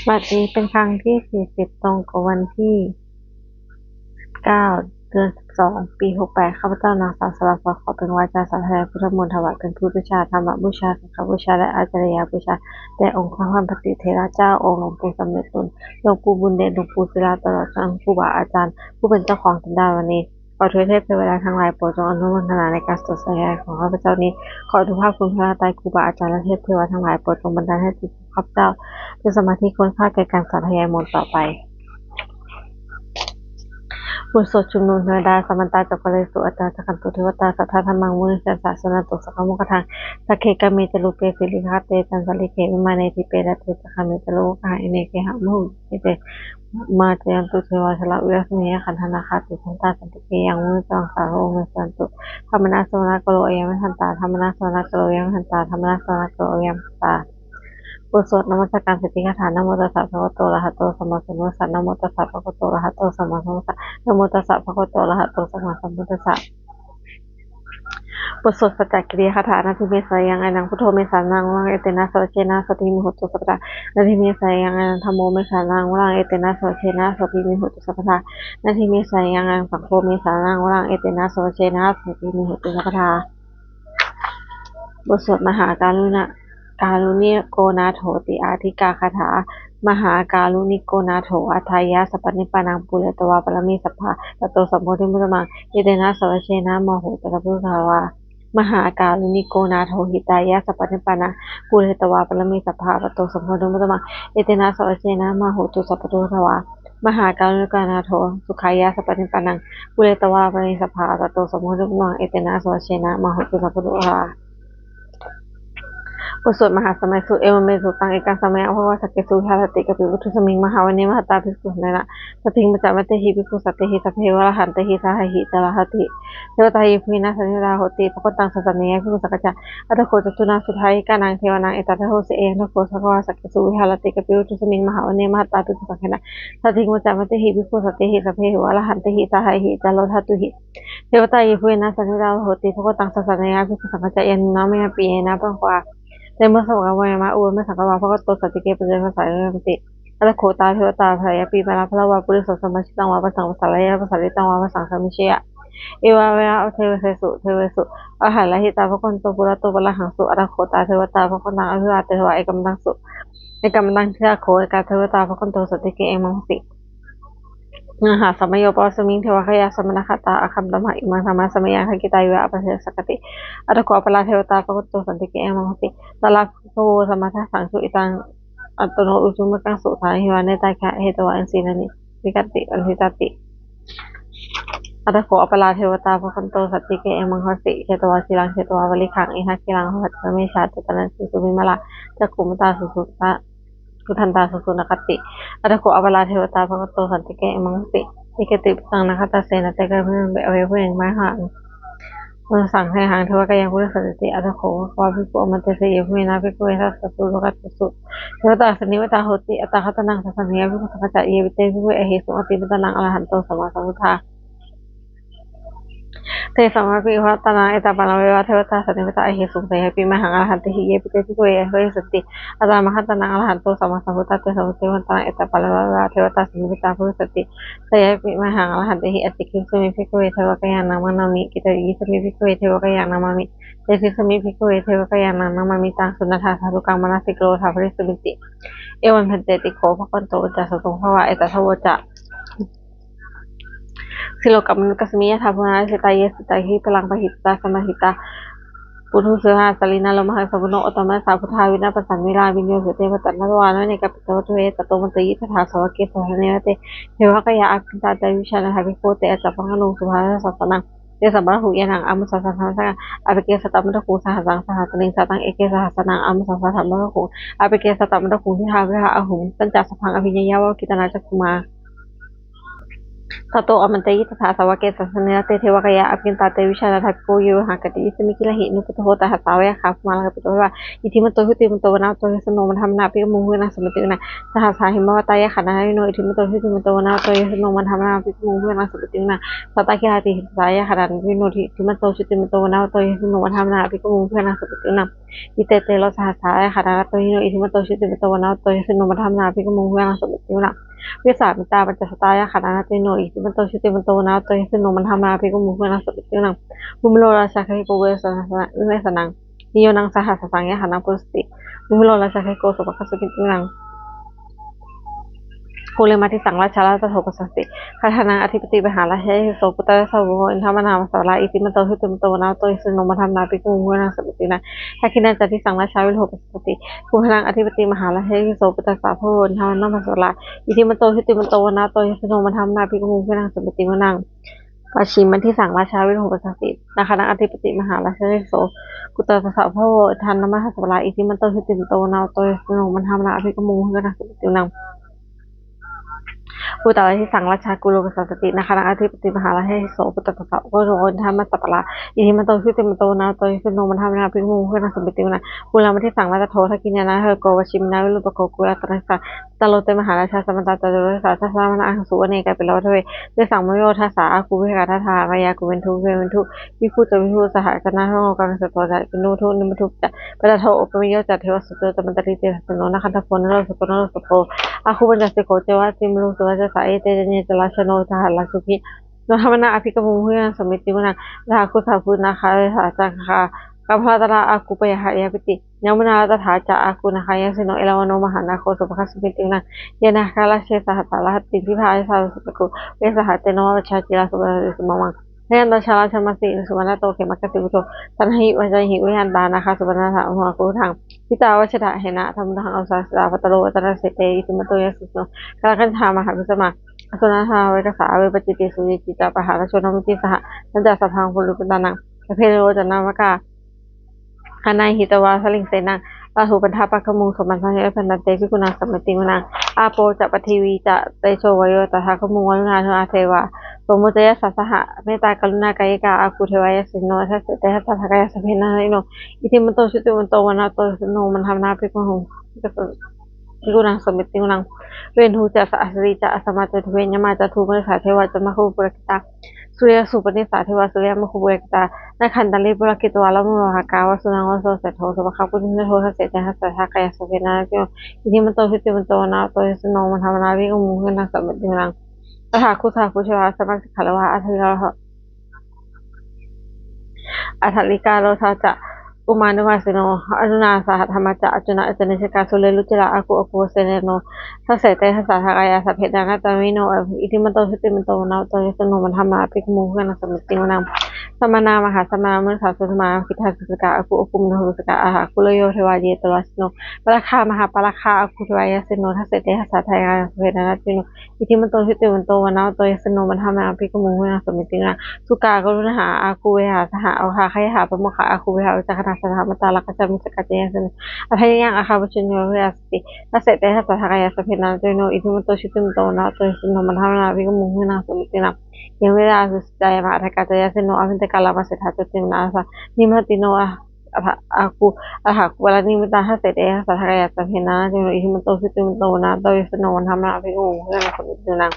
บัดนี้เป็นครั้งที่40ตรงกับวันที่9เดือน12ปี68ข้าพเจ้านางสาวสราพรขอเป็นวาจาสาธยายพุทธมนต์ถวายเป็นพุทธบูชาธรรมบูชาสังฆบูชาและอาจารยบูชาแด่องค์พระพันปฏิเถระเจ้าองค์หลวงปู่สำเร็จตุลหลวงปู่บุญเดชหลวงปู่ศิลาตลอดจนครูบาอาจารย์ผู้เป็นเจ้าของสันดานวันนี้ขอเทวเทวดาทั้งหลายโปรดจงอนุโมทนาในการสวดสาธยายของข้าพเจ้านี้ขออนุภาพคุณพระตรัยครูบาอาจารย์และเทพเทวดาทั้งหลายโปรดจงบันดาลให้จิตของข้าพเจ้าเป็นสมาธิค้นคว้าแก่การสาธยายมนต์ต่อไปบทสวดชุมนุมเทวดาสัมมันตาจักรเลสุอัตตาสักขันตุเทวตาสัทธาธรรมังมุนิสัสสะสนันตุสักขมุขทังสักเคกะเมจลุเปสิลิฆาเตจันสลิเขวิมาเนติเปรตเตสักขเมจโลกะอิเนเกหะมุหิเตมาเจยันตุเทวาชละวิรัสเมยขันธนาคาติสันตาสันติเกยังมุจังสาโรเมสันตุธรรมนาสวนาโกโลยังไม่ทันตาธรรมนาสวนาโกโลยังไม่ทันตาธรรมนาสวนาโกโลยังทันตาบทสวดนมัสการสิทธิคาถานะโมตัสสะภะคะวะโตอะระหะโตสัมมาสัมพุทธัสสะนะโมตัสสะภะคะวะโตอะระหะโตสัมมาสัมพุทธัสสะนะโมตัสสะภะคะวะโตอะระหะโตสัมมาสัมพุทธัสสะบทสวดสัจจกิริยคาถานาทิเมสายังอนังพุทโธเมสานังวรังเอเตนะสวเชนะสติมิโหตุสัพพะนาทิเมสายังอนังธัมโมเมสานังวรังเอเตนะสวเชนะสติมิโหตุสัพพะนาทิเมสายังอนังสังโฆเมสานังวรังเอเตนะสวเชนะสติมิโหตุสัพพะบทสวดมหาการุณิโกนาโถติอาทิกาคาถามหาการุณิโกนาโถอัฏฐายะสัพพนิปานังปุเรตวาปรมีสัพพะตโตสัมโพธิมุตตมังเยเตนะสวเชนะมโหตตะพุทธาวามหาการุณิโกนาโถหิตายะสัพพนิปานังปุเรตวาปรมีสัพพะตโตสัมโพธิมุตตมังเยเตนะสวเชนะมโหตุสัพพทุทวามหาการุณิโกนาโถสุขายะสัพพนิปานังปุเรตวาปรมีสัพพะตโตสัมโพธิมุตตมังเยเตนะสวเชนะมโหตุสัพพทุทวาบทสวดมหาสมัยสุเอวเมสุตังเอกังสมัยอภวสักเกสุวิหารติกปิวุทุสมิงมหาวันนี้มหาตาภิกษุเนนะสติงมัจจามเตหิภิกขุสัตเตหิสัพเพวะระหันเตหิสาหิจารหติเทวตาหิภูนาสันนิราโหติปะกตังสัสสเนยภิกขุสักกะจาอัตโคจตุนาสุทัยกานังเทวนังเอตัทโหเสเอนะโคสักวาสักเกสุวิหารติกปิวุทุสมิงมหาวันนี้มหาตาภิกขุสักเนะสติงมัจจามเตหิภิกขุสัตเตหิสัพเพวะระหันเตหิสาหิจารหตุหิเทวตาหิภูนาสันนิราโหติปะกตังสัสสเนยภิกขุสักกะจายันนะเมปีเอนะปังควาในเมื่อสวกวายมะอุเมื่อสังกวาพระก็ตสัจจิเกปเจภาษาเรื่องติอัตโคตาเทวตาภรยปีมาลาพระวาปุริสสมชิตังวาภาษาภาษาลายภาษาลิตังวาภาษาสมิเชยเอวาเวนะเทวสุอาหารละหิตาพระคนโตปุระโตปะละหังสุอัตโคตาเทวตาพระคนนางอภิวาเทวะเอกมังสุเอกมังเทโคเอกาเทวตาพระคนโตสัจจิเกเอมังสิมหาสมัยโยปสมิงเทวคยาสมณคตาอคัมตมะอิมังธรรมะสมัยคกิตายวะอปัสสกติอัตโคปลาเทวตาพระคนโตสัจจิเกเอมังสิตลาโคสมัทสังสุอิตังอัตโนอุจุมกังสุทาหิวาเนตาคะเหตวะอันสีนันิวิกติอันทิตติอัตโคอปลาเทวตาพระคนโตสัจจิเกเอมังคสิเชตวะศิลังเชตวะวลิขังอิหักขิลังหัตถเมชาตุตนันสิสุวิมละจักขุมตาสุสุตะกุทันตาสุสุนคติอัตโคอปลาเทวตาพระคนโตสัจจิเกเอมังสินิเกติสังนคตเสนเตกะเพื่อนเบอเวเพื่อนมาหังสั่งให้หางเทวกายังพุทธสัจติอัตโขวาภิกขุอมันเตสีเพื่อนนาภิกขุเอทัสสุโลกัสสุเทวตาสนิวตาโหติอัตตาคัตนังสัสเนียภิกขุสังฆจายวิเตภิกขุเอหิสุอติปิตนังอรหันโตสัมมาสัมพุทธาเทสัมมาปิวัตนาเอตาปานาเววะเทวตาสันนิวตาเอหิสุเตหิปิมหังอรหันติหิเยปิเตภิกขุเอเฮสติอัตตามหัตนังอรหันโตสัมมาสัมพุทธาเตสัมพุทธวันตาเอตาปานาเววะเทวตาสันนิวตาพุทธสติเตหิปิมหังอรหันติหิอติคิสุมิภิกขุเอเทวกายานังมานามิกิตติสมิภิกขุเอเทวกายานังมามิเตสิสมิภิกขุเอเทวกายานังนามามิตังสุนันทาสาธุกังมนัสสิโกทาภริสมิติเอวันพันเตติโขภะคันโตจัสสตุงภวะเอตทโวจะสิโลกัมมนุกัสมิยะทาภุนาสิตายสิตาหิพลังปหิตตาสมาหิตาปุถุสหาสลินาโลมหะสัพพุโนอตมะสาพุทธาวินาปสันวิราวิญโยสุเตปตันนวานเนกัปโตเทตโตมันตยิทธาสวะเกสหะเนวเตเทวะกยาอัคตาใจวิชานะหะภิกขุเตอจัปปังนุสุภาสัสนังเตสัมมะหุยะนังอมุสัสสะสังสังอภิเกสตัมมะคูสหสังสหสนิงสตังเอเกสหสนังอมุสัสสะธัมมะคูอภิเกสตัมมะคูทิหาวิหะอหุมตัญจสัพพังอภิญญาวะกิตนาจักขุมา Tato amantai तथा सवके ससने ते थे वकया apin tate wishala thakko yu hakati semikila hi nu puto hota hatawa khaf mala puto wa itima to huti muto wana to hesu no man hamna pi mu na samati na saha sahima ta ya khana no itima to huti muto wana to hesu no man hamna pi mu na samati na tata ki hati saya kharan ni no itima to huti muto wana to hesu no man hamna pi mu na samati na ite te lo saha saya khana to no itima to huti muto wana to hesu no man hamna pi mu na samati na วิสามิตาปัจจสตายาขณานาติโนอิติมันโตชิติมันโตนาโตยสิโนมันทำนาภิกุมุขนาสุตินังบุมโลราชาคิโกเวสนะวิเวสนังนิโยนังสหัสสังยะขณาปุสติบุมโลราชาคิโกสุปคัสสุตินัง ภูเรมาที่สังราชาราชโทปสัสติคาถานังอธิปติมหาราชาโสปุตตะสาวโหอินทามนามสาวลาอิติมันโตหุติมันโตนาโตยสุโนมธรรมนาปิกุงเวนะสมุตินะทักขินันจัตติสังราชาวิโรปสัสติภูคนังอธิปติมหาราชาโสปุตตะสาวโหอินทามนามสาวลาอิติมันโตหุติมันโตนาโตยสุโนมธรรมนาปิกุงเวนะสมุติมนังปาชิมันที่สังราชาวิโรปสัสตินาคนังอธิปติมหาราชาโสปุตตะสาวโหอินทามนามสาวลาอิติมันโตหุติมันโตนาโตยสุโนมธรรมนาปิกุงเวนะสมุติมนัง ผู้ตรัสที่สังราชากุลกษัตริย์นะคะนางอธิปติมหาราชโสปุตตะสะก็โอนธรรมสัปปะละอิทิมันโตชื่อติมันโตนะโตชื่อโนมันทำนาพิมูขึ้นนะสมบิตินะกุลามาที่สังราชโทษกินนะเฮโกวชิมนาวิรุปโกกุลตระสะตโลเตมหาราชาสมตตะโรสาทัสสามนาสุวเนกาเปโลทเวได้สั่งมโยทัสสาอาคูวิหารทัทารายากุเวนทุเวนทุวิภูจะวิภูสหกนาโรกังสตวจะกินุทุนิมทุจะปะทะโทอุปมิโยจัตเทวสุตตมันตริเตสโนนะคันทพนโรสุตโนสุโตอาคูบัญญัติโกเจวะสิมรุสุวะจะสายเตเจเนจลาชโนทหารลาสุพิโนธรรมนาอภิกมุงเพื่อสมิติมนาลาคุสาพุนาคาเวสาจังคากัพพะตระอากุปยหายาปิติยามนาตถาจะอากุนาคายสิโนเอลวโนมหานาโคสุภคัสมิตินะเยนะคาลาเชสหัตตาลหัตติพิพายสาสุปกุเวสหัตเตโนวัชจิลาสุบะสุมมังเนียนตชาลาชมาสิสุวรรณโตเขมักสิบุโตตันหิวัจหิวิหันตานะคะสุวรรณถาหัวกุทังพิตาวัชดะเหนะธรรมทางเอาสาสาปัตโรวัตระเสเตอิติมโตยสุโนกาคันธามหาวิสมาอสุนันทาเวกษาเวปจิติสุจิจิตาปหาราชนมิติสหนันจัสพังปุรุปตานังเพโรจนามกาคณาหิตวาสลิงเสนังลาหูปันทาปะขมุงสมันทังเอพันเตพิกุณาสมติมนังอาโปจะปทีวีจะเตโชวโยตถาขมุงวรุณาเทวาเทวาสมุจยสัสหะเมตตากรุณากายกาอาคูเทวายสิโนทัสเตทัสสะกายสเพนะโนอิทิมันโตชุติมันโตวนาโตสโนมันทำนาภิกุงพิกุณาสมิติมนังเวนทูจะสะอสริจะสมาจเวนยมาจะทูมสาเทวาจะมาคุปุรกิตาสุริยสุปนิสาเทวาสุริยมคุปุรกิตานาคันตันลิปุรกิตวาลมุโรหากาวสุนังวโสเสโทสุภคับปุณิโททัสเสทัสสะกายสเพนะโนอิทิมันโตชุติมันโตวนาโตสโนมันทำนาภิกุงขึ้นนะสมิติมนังตถาคุสาคุชวาสมัครขารวะอัทยาอัทลิกาโลทาจะอุมานุมาสิโนอนุนาสาหัธรรมจะอจุนะอจเนชกาสุเลลุจิระอากุอกุเสเนโนทัสเสเตทัสสะทากายาสัพเพดานาตามิโนอิทิมันโตชุติมันโตนาโตยสโนมันธรรมะภิกมุขนะสมิติมนังสมนามหาสมนามุสาสุธมาคิทาสุสกาอากุอกุมโนสุสกาอาหากุลโยเทวาเยตวาสิโนปราคามหาปราคาอากุเทวายาสิโนทัสเสเตทัสสะทากายาสัพเพดานาติโนอิทิมันโตชุติมันโตนาโตยสโนมันธรรมะภิกมุขนะสมิติมนังสุกากรุณหาอากุเวหาสหเอาหาคยหาปโมขะอากุเวหาจักขณาสหมตาลกจามิสกัจเจสนอภัยยังอาคาบุชโยเวสติทัสเสเตทัสสะทากายาสัพเพนาติโนอิทิมันโตชุติมันโตนาโตยสโนมันธรรมะภิกมุขนะสมิตินังยังเวลาสุดใจมาทักกาจยาสิโนอภินตกาลามาเสถาจติมนาสะนิมติโนอากูอาหากุวลานิมิตาทัสเสเตทัสสะทากายาสัพเพนาติโนอิทิมันโตชุติมันโตนาโตยสโนมันธรรมะภิกมุขนะสมิตินัง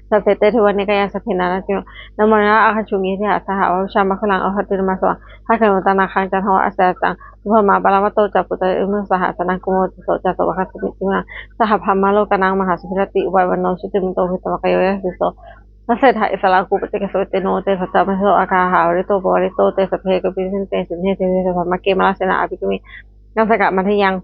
สัพเพเตเทวานิกายาสัพเพนาติโนนามนาอาคชุงิทิหาสหาวชามาคุลังอหัตติมาสวะถ้าขณตานาคังจันทวะอาสาจังสุภมาบาลมโตจัปุตตะอุมสหสนังกุโมติโสจัตวะคัสมิติมาสหพามาโลกนังมหาสุภติอุบายวันโนชุติมันโตหิตวะกโยยสิโสนัสเสถาอิสลากุปติกโสเตโนเตสัจจามโสอาคาหาริโตปวริโตเตสัพเพกปิสินเตสินเทเตสัพพะเกมลาเสนาอภิกมินัสกะมัทยัง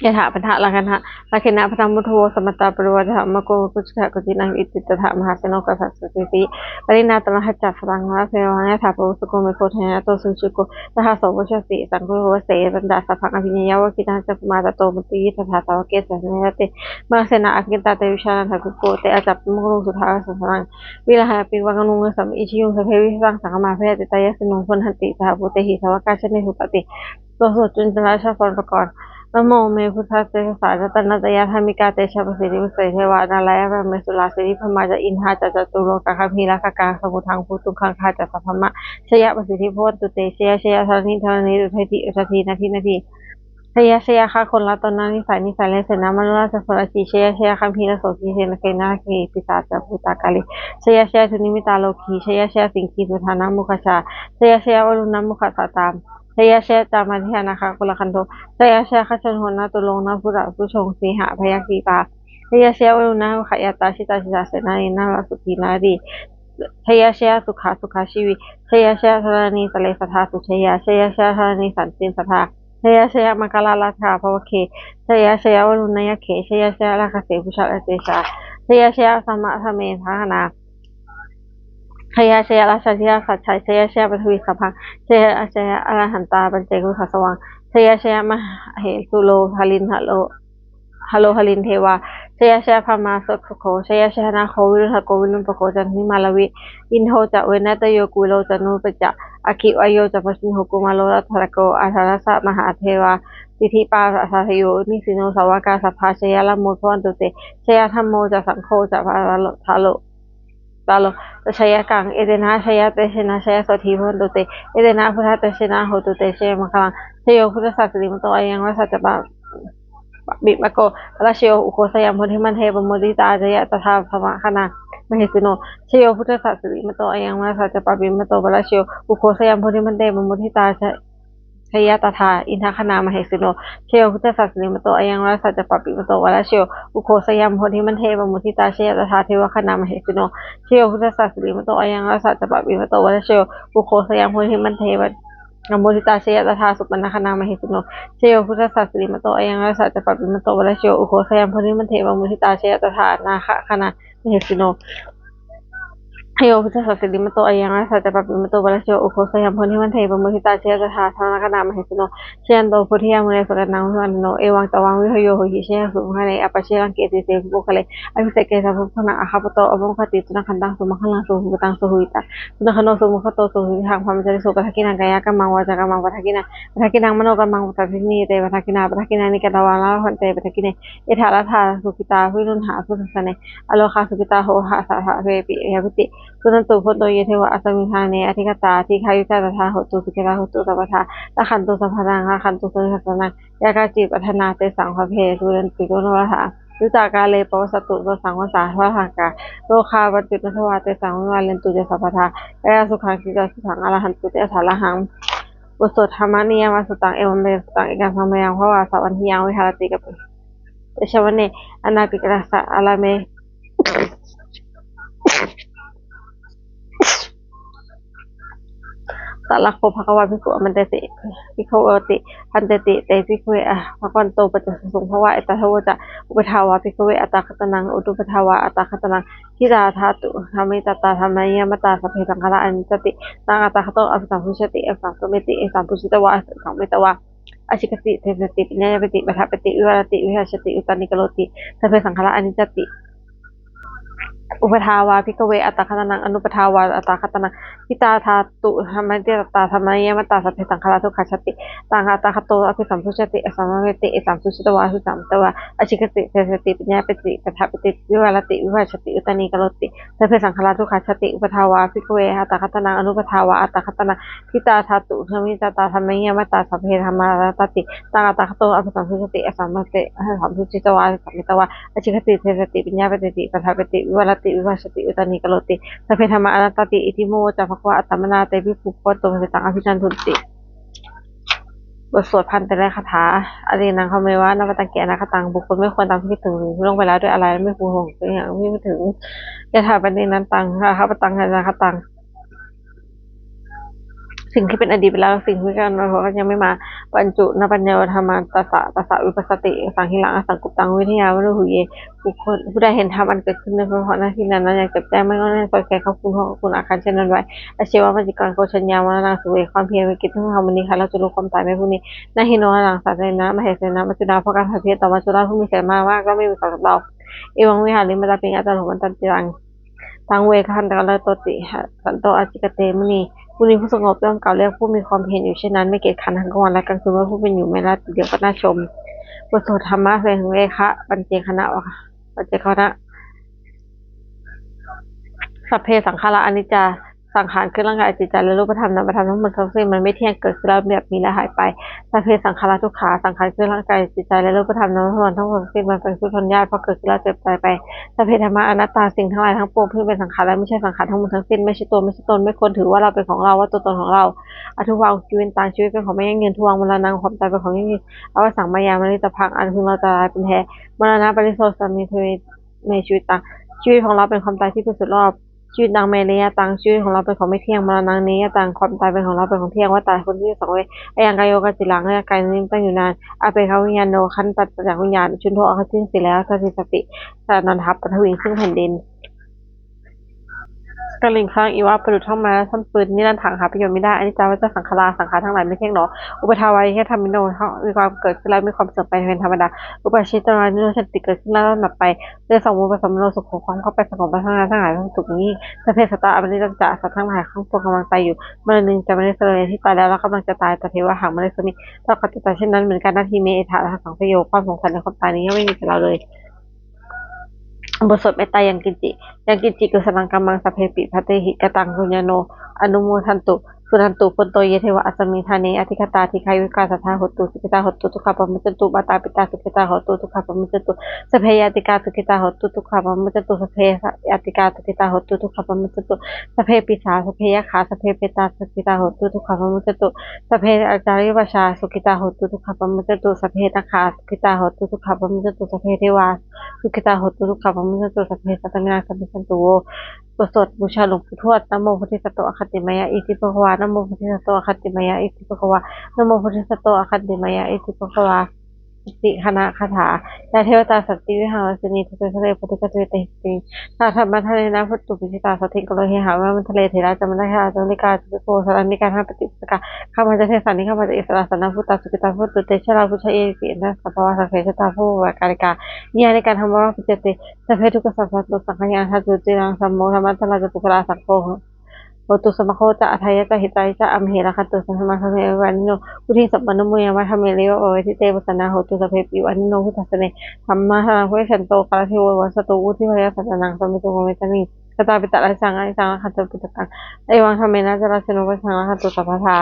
ยะถาปัฏฐะลังกันหะลักขิณะพระธรรมมุทโธสมตตาปริวัติธรรมโกกุจขะกุจินังอิติตถะมหาเสโนกัสสะสิติปรินาตมหัจจสังฆะเสวังยะถาปุสุโกเมโคเทนะโตสุชิโกตถาโสวชติสังโฆวเสตันดาสัพพังอภิญญาวะกิตังจัปมาตโตมุติตถาสาวเกสะเนยติมหาเสนาอกิตาเตวิชานันทกุโกเตอจัปมุขสุทธาสัสนังวิลหะปิวังนุงสัมอิชิยุงสเพวิสังสังมาเพติตายะสิโนพนหันติสหปุเตหิสาวกาชเนหุปติโตโสจุนจราชาฟรประกรณ์ นะโมเมพุทธัสสะสารัตนัตยธรรมิกาเตชะปะสิริมุสเสเทวานาลายะพระเมสุลาสิริพมาจะอินทาจะจตุโลกะคัมภีราคกาสมุทังภูตุคังคาจะสัพพมะชยะปะสิทธิโพตุเตชยะชยะธรณีธรณีอุทัยติอุทัยทีนาทีนาทีชยะชยะค่ะคนละตนนานิสัยนิสัยเลเสนามนุราชสรชีชยะชยะคัมภีรโสกีเสนเกนาคีปิตาจะภูตากาลิชยะชยะทุนิมิตาโลกีชยะชยะสิงคีสุธานามุขชาชยะชยะวรุณมุขสาตามชยะชยะจามาธิานาคากุลคันโทชยะชยะขชนโหนาตุลงนาภุระผู้ชงสีหะพยัคคีปาชยะชยะวรุณขยาตาชิตาชิตาเสนานินาลสุขีนาดีชยะชยะสุขาสุขาชีวิชยะชยะธรณีสเลสทาสุชยะชยะชยะธรณีสันตินสทาชยะชยะมังคลาลาภาภวเคชยะชยะวรุณยเขชยะชยะราคเสพุชะเตชาชยะชยะสัมมาธเมทานาชยะชยะราชธิราชชัยชยะชยะปฐวีสัพพังชยะชยะอรหันตาปัญเจกุสัสวังชยะชยะมเหสุโลหลินหโลหลินเทวาชยะชยะพมาสสุโขชยะชยะนาโควิรุหโกวิรุปโกจันทิมาลวิอินโทจะเวนัตโยกุโลจนุปจะอคิวโยจะปชิโหกุมาโลรัตระโกอาทารัสสะมหาเทวาสิทธิปาสัทโยนิสิโนสาวกาสัพพาชยะละโมทวันตุเตชยะธัมโมจะสังโฆจะพาทาโลตาโลชยะกังเอเดนะชยะเตชนะชยะโสธีพันตุเตเอเดนะพุทธเตชนะโหตุเตชยมังคลังชโยพุทธศาสนิมโตอายังวัสสัจจปะบิมะโกราชโยอุโคสยามพุทธิมันเทปโมดิตาจยะตถาภมะคณามเหสิโนชโยพุทธศาสนิมโตอายังวัสสัจจปะบิมะโตราชโยอุโคสยามพุทธิมันเทปโมดิตาชยะตถาอินทคณามเหสิโนชโยพุทธศาสนิมโตอายังวัสสัจจปะบิมะโตราชโยอุโคสยามพุทธิมันเทปโมดิตาชยะตถาเทวคณามเหสิโนชโยพุทธศาสนิมโตอายังวัสสัจจปะบิมะโตราชโยอุโคสยามพุทธิมันเทปนโมทิตาเชยตถาสุปนคณามหิสุโนเชโยพุทธศาสนิมโตอายังรัสสะจะปะปิมโตวะเชโยอุโคสยามพุทธิมันเทวมุทิตาเชยตถานาคะคณามหิสุโนโยพุทธศาสนิมโตอายังรัสสะจะปะปิมโตวะเชโยอุโคสยามพุทธิมันเทวมุทิตาเชยตถาธนคณามหิสุโนเชยันโตพุทธิยามุเนสุรนังสุวรรณโนเอวังตวังวิหโยโหหิเชยสุภะเนอปะเชลังเกติเสภุคะเลอภิเสกเกสะภุคะนะอะคาปโตอภุคติตุนะคันตังสุมะคังลังสุหุตังสุหุยตาสุนะคโนสุมุขโตสุหุทางพรหมจริสุปะทกินังกายะกัมมังวาจากัมมังปะทกินังปะทกินังมโนกัมมังปะทกินีเตปะทกินาปะทกินานิกตวาลาพันเตปะทกิเนเอถาลธาสุขิตาวิรุณหาสุทัสสะเนอโลคาสุขิตาโหหะสะทะเวปิยะปิติสุนันตุพุทโตเยเทวะอัสมิทาเนอธิกตาทิคายุตาตถาโหตุสุขิตาโหตุสัพพทาตะขันตุสัพพนังหะขันตุสัพพนังยากาจิปัฏนาเตสังภเพสุเรนติโกโนวะถายุตากาเลปวสตุสังวสาทวะหังกาโลคาปัจจุตทวาเตสังวิวาเลนตุเจสัพพทากายสุขังกิจสุขังอรหันตุเตถาละหังบุตรธรรมนิยามสุตังเอวัมเมสุตังเอกังธรรมยังภวาสวันทิยังวิหารติกะปิเตชวเนอนาปิกรัสสะอลาเมตลักโภภควาภิกขุมันเตติภิกขุติพันเตติเตภิกขุอะภควันโตปัจจสุงภวะเอตทวจะอุปทาวาภิกขุอัตตาคตนังอุตุปทาวาอัตตาคตนังทิราธาตุธรรมิตตาธรรมยมตาสัพเพสังฆาอนิจจติตังอัตตาคโตอภิสัมพุชติอภิสัมพุเมติอภิสัมพุชิตวาสังเมตวาอชิกติเทสติปัญญาปฏิปทาปฏิวิวรติวิหารติอุตานิกโลติสัพเพสังฆาอนิจจติอุปทาวาภิกขเวอัตตาคตนังอนุปทาวาอัตตาคตนังพิตาธาตุธรรมเจตตาธรรมเยมตาสัพเพสังฆาทุกขชติตังอัตตาคโตอภิสัมพุชติอสัมเวติอสัมพุชิตวาสุสัมตวาอชิกติเทสติปัญญาปฏิปทาปฏิวิวรติวิหารติอุตานิกโลติสัพเพสังฆาทุกขชติอุปทาวาภิกขเวอัตตาคตนังอนุปทาวาอัตตาคตนังพิตาธาตุธรรมเจตตาธรรมเยมตาสัพเพธรรมารติตังอัตตาคโตอภิสัมพุชติอสัมเวติอสัมพุชิตวาสัมมิตวาอชิกติเทสติปัญญาปฏิปทาปฏิวิวรติวิหารติอุตานิกโลติสัพเพธรรมะอนัตติอิทิโมจะภควะอัตตมนาเตภิกขุโคตโตภตังอภิจันทุติบทสวดพันแต่ละคาถาอดีนังคำเมวะนวัตังแกนะคตังบุคคลไม่ควรตามที่คิดถึงหรือล่วงไปแล้วด้วยอะไรไม่ควรห่วงตัวอย่างไม่ถึงยะถาปณินันตังราคะปตังราคะตังสิ่งที่เป็นอดีตไปแล้วสิ่งที่การเราก็ยังไม่มาบรรจุนปัญญาธรรมตัสสะวิปัสสติสังหิลังอสังกุปตังวิทยาวรุหุเยบุคคลผู้ใดเห็นธรรมอันเกิดขึ้นในเพราะหน้าที่นั้นอยากจับแจ้งไม่ก็แน่ปล่อยแก่เขาคุณอาคารเช่นนั้นไว้อาชีวะปัจจิกรโกชัญญามรณะสุเวความเพียรวิกิตทั้งธรรมนี้ค่ะเราจะรู้ความตายไม่ผู้นี้นาหิโนหลังสัตว์ในน้ำมเหสนะมัจจุราเพราะการทำเพียรต่อมัจจุราผู้มีแสนมากว่าก็ไม่มีความเราเอวังวิหาริมตาปิงอัตตาหุมันตันติรังตังเวคันตะละโตติสันโตอาจิกเตมุนีผู้นี้ผู้สงบย่อมกล่าวเรียกผู้มีความเพียรอยู่เช่นนั้นไม่เกียจคร้านทั้งกลางวันและกลางคืนว่าผู้เป็นอยู่ไม่ละเดียวก็น่าชม บทสวดธรรมะเสถึงเลคะปัญเจคณะวะค่ะปัญเจคณะสัพเพสังขาราอนิจจาสังขารคือร่างกายจิตใจและรูปธรรมนามธรรมทั้งหมดทั้งสิ้นมันไม่เที่ยงเกิดขึ้นแล้วแบบมีและหายไปสัพเพสังขาราทุกขาสังขารคือร่างกายจิตใจและรูปธรรมนามธรรมทั้งหมดทั้งสิ้นมันเป็นทุกข์ทนยากเพราะเกิดขึ้นแล้วเจ็บตายไปสัพเพธรรมะอนัตตาสิ่งทั้งหลายทั้งปวงที่เป็นสังขารและไม่ใช่สังขารทั้งหมดทั้งสิ้นไม่ใช่ตัวไม่ใช่ตนไม่ควรถือว่าเราเป็นของเราว่าตัวตนของเราอทุวังชีวิตต่างชีวิตเป็นของไม่ยั่งยืนทุวังมรณะความตายเป็นของยั่งยืนอวสังมายามนิตพังอันพึงเราจะตายเป็นแท้มรณะปริโสสามีเทในชีวิตต่างชีวิตของเราเป็นความตายที่เป็นสุดรอบชีวิตดังเมเนียตังชีวิตของเราเป็นของไม่เที่ยงมรณะนี้ตังความตายเป็นของเราเป็นของเที่ยงว่าตายคนที่สองเวไอยังกายโยกจิลังเนี่ยกายนี้ตั้งอยู่นานอาเปเขาวิญญาณโนขั้นตัดจากวิญญาณชุนโทอาคสิ้นสิแล้วสติสติสารนันทับปฐวิงซึ่งแผ่นดินกระลิงครั้งอีว่าประดุจท่องมาท่อนปืนนี่นั่นถังหาประโยชน์ไม่ได้อันนี้จาว่าจะสังขารสังขารทั้งหลายไม่เที่ยงหนออุปทาวายแค่ทำมิโนเขามีความเกิดขึ้นแล้วมีความเสื่อมไปเป็นธรรมดาอุปชิตรานิโรธติเกิดขึ้นแล้วดับไปเรื่องสมมุติผสมโนสุขของความเข้าไปสงบไปทั้งหลายทั้งสุขนี้สเพสตาอภินิจจาสัตว์ทั้งหลายข้างปวงกำลังตายอยู่เมื่อนึงจะไม่ได้เสลยที่ตายแล้วแล้วกำลังจะตายแต่เทวะหังไม่ได้สมิเราก็จะตายเช่นนั้นเหมือนกันนาทีเมธาสังพโยความสงสัยในความตายนี้ไม่มีกับเราเลยบทสวดเมตตายังกินจิกุสลังกัมมังสัพเพปิพัตเตหิกตังคุญญโนอนุโมทันตุสุนันตุปุนโตเยเทวะอัสมิทาเนอธิคตาทิคายุกาสัทธาหตุสุขิตาหตุทุกขปมุจจตุมาตาปิตาสุขิตาหตุทุกขปมุจจตุสเพยติกาสุขิตาหตุทุกขปมุจจตุสเพยติกาสุขิตาหตุทุกขปมุจจตุสเพปิสาสเพยขาสเพเปตาสุขิตาหตุทุกขปมุจจตุสเพอาจาริวชาสุขิตาหตุทุกขปมุจจตุสเพตขาสุขิตาหตุทุกขปมุจจตุสเพเทวาสุขิตาหตุทุกขปมุจจตุสเพสัตตนาสัมปิสันตุบทสวดบูชาหลวงปู่ทวดนะโมพุทธิสัตโตอคัตติมายะอิติปะคะวานะโมพุทธิสัตโตอคัตติมายะอิติปะคะวานะโมพุทธิสัตโตอคัตติมายะอิติปะคะวาสิคณะคาถายาเทวตาสัตติวิหารสนีทุเปทะเลปฏิกเตเตหินาธรรมทะเลนะพุทธุปิชิตาสัตถิกโลหิหามันทะเลเทระจำได้ค่ะจำนิกาจุโกสารนิการห้าปฏิปกาข้าพเจ้าเทศานิข้าพเจ้าอิสระสนะพุทธสุกิตาพุทธเตชะลาพุทธเอกินะสัพพวะสังเขชตาผู้วการิกาญาในการทำว่าพิจเตสัพเพทุกสัพพะตุสังขยาทัตุจิรังสัมโมธรรมะทะลาจตุกราสังโฆโหตุสมะโคจะอัทายะจะหิตายจะอัมเหระคัตตุสัมมาสัมเมวันโนพุทธิสัพพะนุโมยามะธรรมเรวะโอเวทิเตปสนาโหตุสเพปิวันโนพุทธัสสเนธรรมะทานังพุทธฉันโตกาลเทวะวัสตุอุทิพยสัตนังสมิตุโมเมตานิกตาปิตะไรสังไอสังคัตตุปิตตังไอวังธรรมเมนะจราชโนวะสังคัตตุสัพพะทา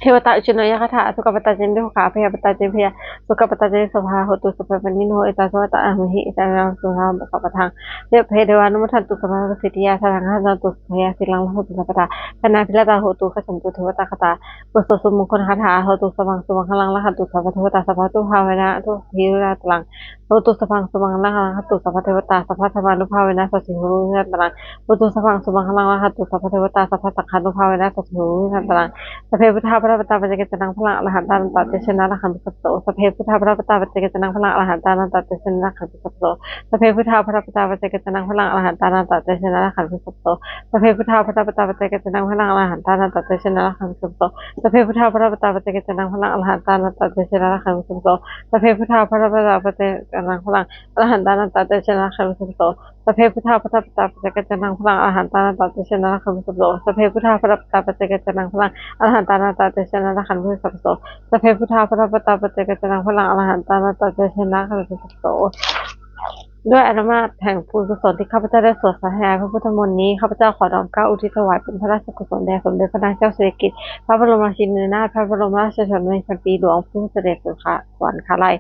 เทวตาอุชโนยคาถาสุขปตาเจนพิหุขาพยาปตาเจนพยาสุขปตาเจนสุภาโหตุสุภาปนิโนเอตาสวัตตาอมหิอิตานังสุภาปปะทังเดเพเดวานุมัทันตุสัมมาสิทธิยาสังฆาตุสุภยาสิลังโหตุสัพพะคณะพิลตาโหตุขจันตุเทวตาคาถาบทสวดสมงคลคาถาโหตุสมังสมังคลังละหันตุสัพพะเทวตาสัพพะตุภาเวนะตุหิราตลังโหตุสมังสมังละหันตุสัพพะเทวตาสัพพะธรรมานุภาเวนะสัจฉิหุราตลังโหตุสมังสมังคลังละหันตุสัพพะเทวตาสัพพะสังฆานุภาเวนะสัจฉิหุราตลังสเพพุทธาพระปตาปัจเจกตนังพลังอรหันตานันตเตชนะละขันตุสัพโตสเพพุทธาพระปตาปัจเจกตนังพลังอรหันตานันตเตชนะละขันตุสัพโตสเพพุทธาพระปตาปัจเจกตนังพลังอรหันตานันตเตชนะละขันตุสัพโตสเพพุทธาพระปตาปัจเจกตนังพลังอรหันตานันตเตชนะละขันตุสัพโตสเพพุทธาพระปตาปัจเจกตนังพลังอรหันตานันตเตชนะละขันตุสัพโตสเพพุทธาพระปตาปัจเจกตนังพลังอรหันตานันตเตชนะละขันตุสัพโตสเพพุทธาพระปตาปัจเจกตนังพลังอรหันตานันตเตชนะละขันตุสัพโตสเพพุทธาพระปตาปัจเจกตนังพลังอรหันตานันตเตชนะละขันตุสัพโตสเพพุทธาพระปตาปัจเจกตนังพลังอรหันตานันตเตชนะละขันตุสัพโตด้วยอนุมาตแห่งบุญกุศลที่ข้าพเจ้าได้สวดสาธยายพระพุทธมนต์นี้ข้าพเจ้าขอน้อมเกล้าอุทิศถวายเป็นพระราชกุศลแด่สมเด็จพระนางเจ้าสิริกิติ์พระบรมราชินีนาถพระบรมราชชนนีพันปีหลวงผู้เสด็จสู่สวรรคาลัย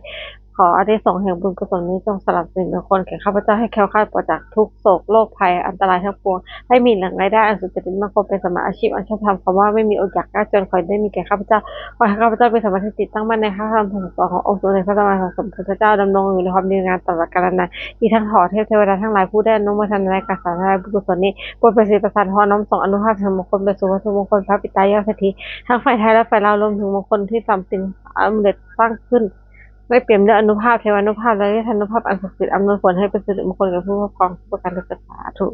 ขออานิสงส์แห่งบุญกุศลนี้จงสลับสิ่งมงคลแก่ข้าพเจ้าให้แคล้วคลาดปลอดจากทุกโศกโรคภัยอันตรายทั้งปวงให้มีหลังรายได้อันสุจริตมั่นคงเป็นสมมาอาชีพอันชอบธรรมคำว่าไม่มีอดอยากยากจนขอได้มีแก่ข้าพเจ้าขอให้ข้าพเจ้าเป็นสมาธิจิตตั้งมั่นในพระธรรมคำสอนขององค์สมเด็จพระสัมมาสัมพุทธเจ้าดำรงอยู่ในความดีงามตลอดกาลนานอีกทั้งขอเทพเทวดาทั้งหลายผู้ได้อนุโมทนาในการสาธยายบุญกุศลนี้โปรดประสิทธิ์ประสานพรน้อมส่งอนุภาพแห่งมงคลไปสู่วัตถุมงคลพระปิตายอดเศรษฐีทั้งฝ่ายไทยและฝ่ายลาวรวมถึงมงคลที่สำสิ่งสำเร็จสร้างขึ้นไม่เปลี่ยนด้วยอนุภาพเทวานุภาพและธนุภาพอันศักดิ์สิทธิ์อำนวยผลให้เป็นสิริมงคลแก่ผู้ครอบครองผู้ประกันทุกสาธุ